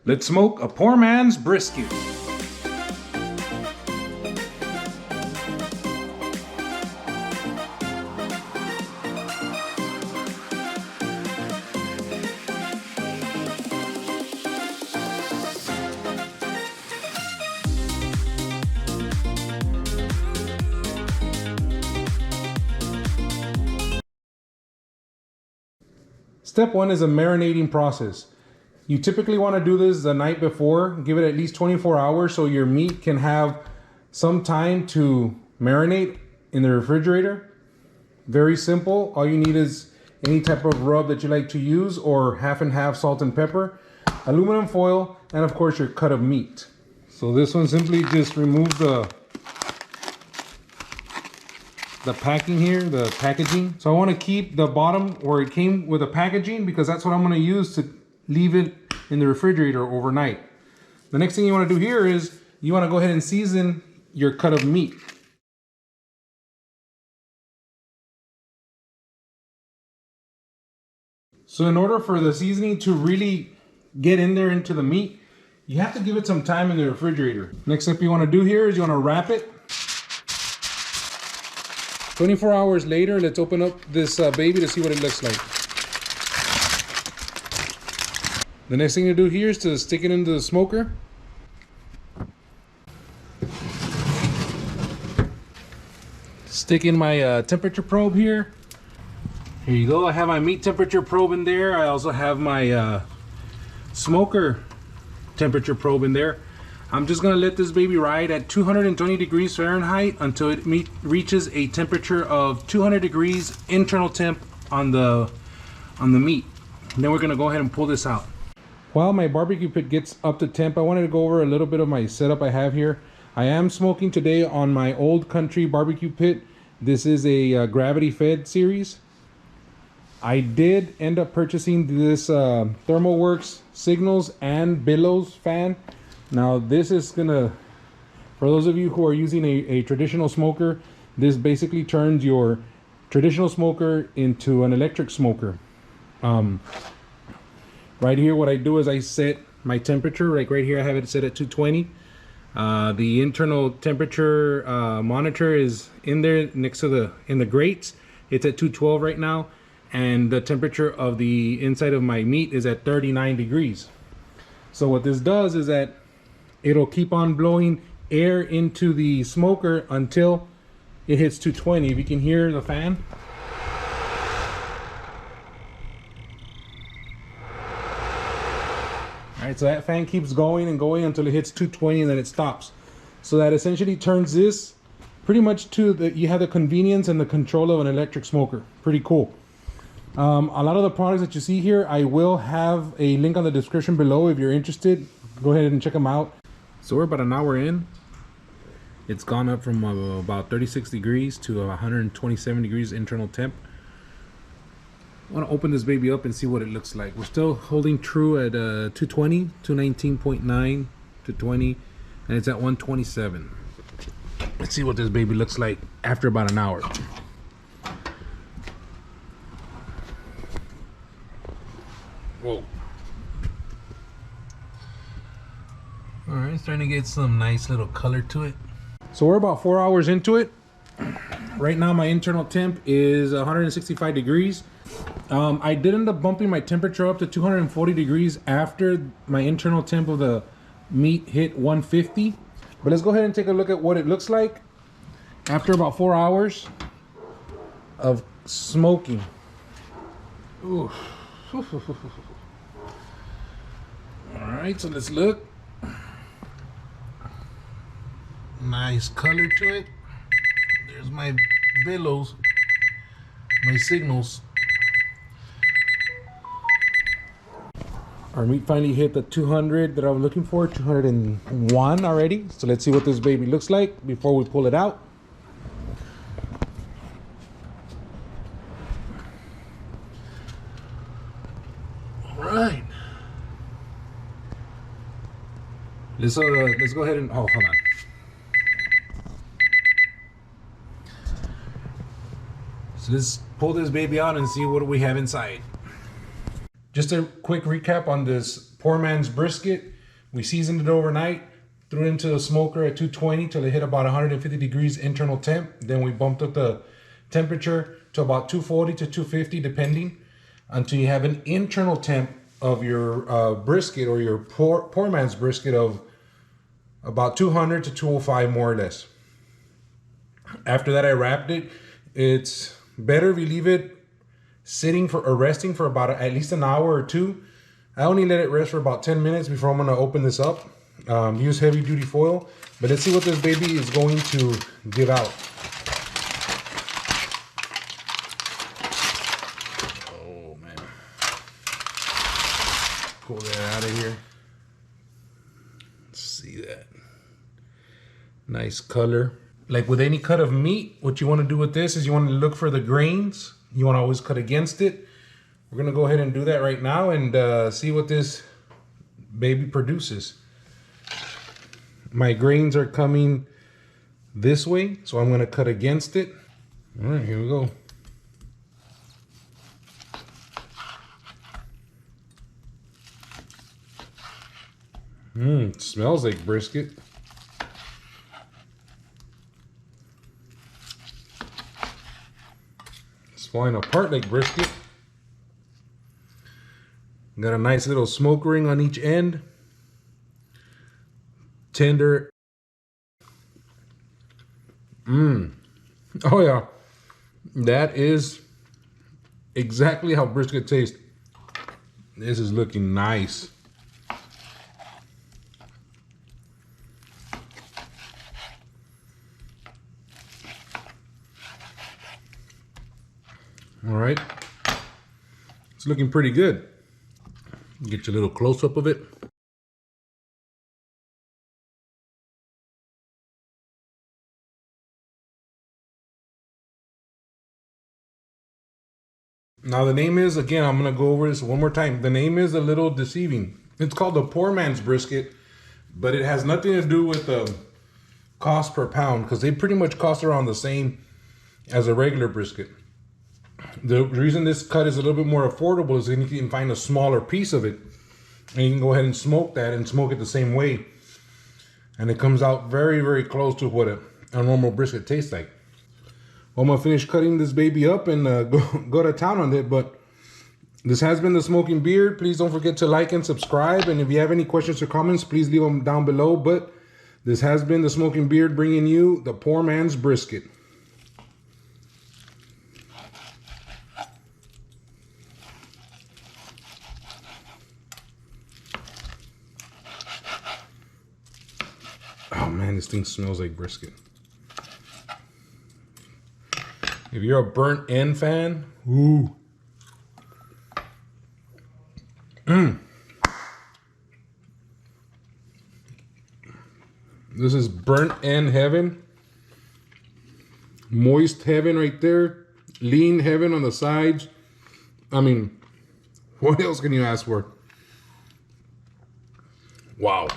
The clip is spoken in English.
Let's smoke a poor man's brisket. Step one is a marinating process. You typically want to do this the night before. Give it at least 24 hours so your meat can have some time to marinate in the refrigerator. Very simple. All you need is any type of rub that you like to use, or half and half salt and pepper, aluminum foil, and of course your cut of meat. So this one, simply just remove the packing here, the packaging. So I want to keep the bottom where it came with the packaging, because that's what I'm going to use to leave it in the refrigerator overnight. The next thing you want to do here is you want to go ahead and season your cut of meat. So in order for the seasoning to really get in there into the meat, you have to give it some time in the refrigerator. Next step you want to do here is you want to wrap it. 24 hours later, let's open up this baby to see what it looks like. The next thing to do here is to stick it into the smoker. Stick in my temperature probe here. Here you go. I have my meat temperature probe in there. I also have my smoker temperature probe in there. I'm just gonna let this baby ride at 220 degrees Fahrenheit until it reaches a temperature of 200 degrees internal temp on the meat. And then we're gonna go ahead and pull this out. While my barbecue pit gets up to temp, I wanted to go over a little bit of my setup I have here. I am smoking today on my Old Country barbecue pit. This is a gravity fed series. I did end up purchasing this Thermoworks Signals and Billows fan. Now this is gonna, for those of you who are using a traditional smoker, this basically turns your traditional smoker into an electric smoker. Right here, what I do is I set my temperature, like right here I have it set at 220. The internal temperature monitor is in there next to in the grates. It's at 212 right now. And the temperature of the inside of my meat is at 39 degrees. So what this does is that it'll keep on blowing air into the smoker until it hits 220. If you can hear the fan. All right, so that fan keeps going and going until it hits 220 and then it stops. So that essentially turns this pretty much to you have the convenience and the control of an electric smoker. Pretty cool. A lot of the products that you see here, I will have a link on the description below if you're interested. Go ahead and check them out. So we're about an hour in. It's gone up from about 36 degrees to 127 degrees internal temp. I want to open this baby up and see what it looks like. We're still holding true at 220, 219.9 to 20, and it's at 127. Let's see what this baby looks like after about an hour. Whoa. All right, starting to get some nice little color to it. So we're about 4 hours into it. Right now my internal temp is 165 degrees. I did end up bumping my temperature up to 240 degrees after my internal temp of the meat hit 150. But let's go ahead and take a look at what it looks like after about 4 hours of smoking. Ooh. Alright, so let's look. Nice color to it. There's my billows, my signals. Our meat finally hit the 200 that I was looking for, 201 already. So let's see what this baby looks like before we pull it out. All right. Let's go ahead and, oh, hold on. So let's pull this baby out and see what we have inside. Just a quick recap on this poor man's brisket. We seasoned it overnight, threw it into the smoker at 220 till it hit about 150 degrees internal temp. Then we bumped up the temperature to about 240 to 250 depending, until you have an internal temp of your brisket, or your poor man's brisket, of about 200 to 205 more or less. After that, I wrapped it. It's better if you leave it sitting for or resting for about at least an hour or two. I only let it rest for about 10 minutes before I'm going to open this up. Use heavy duty foil, but let's see what this baby is going to give out. Oh man, pull that out of here. Let's see that. Nice color. Like with any cut of meat, what you want to do with this is you want to look for the grains. You want to always cut against it. We're going to go ahead and do that right now and see what this baby produces. My grains are coming this way, so I'm going to cut against it. All right, here we go. It smells like brisket. It's falling apart like brisket. Got a nice little smoke ring on each end. Tender. Oh yeah. That is exactly how brisket tastes. This is looking nice. All right. It's looking pretty good. Get you a little close-up of it. Now the name is, again, I'm going to go over this one more time. The name is a little deceiving. It's called the poor man's brisket, but it has nothing to do with the cost per pound, because they pretty much cost around the same as a regular brisket. The reason this cut is a little bit more affordable is that you can find a smaller piece of it, and you can go ahead and smoke that and smoke it the same way, and it comes out very, very close to what a normal brisket tastes like. Well, I'm gonna finish cutting this baby up and go to town on it. But this has been the Smoking Beard. Please don't forget to like and subscribe, and if you have any questions or comments, please leave them down below. But this has been the Smoking Beard, bringing you the poor man's brisket. Oh man, this thing smells like brisket. If you're a burnt end fan, ooh. This is burnt end heaven. Moist heaven right there. Lean heaven on the sides. I mean, what else can you ask for? Wow.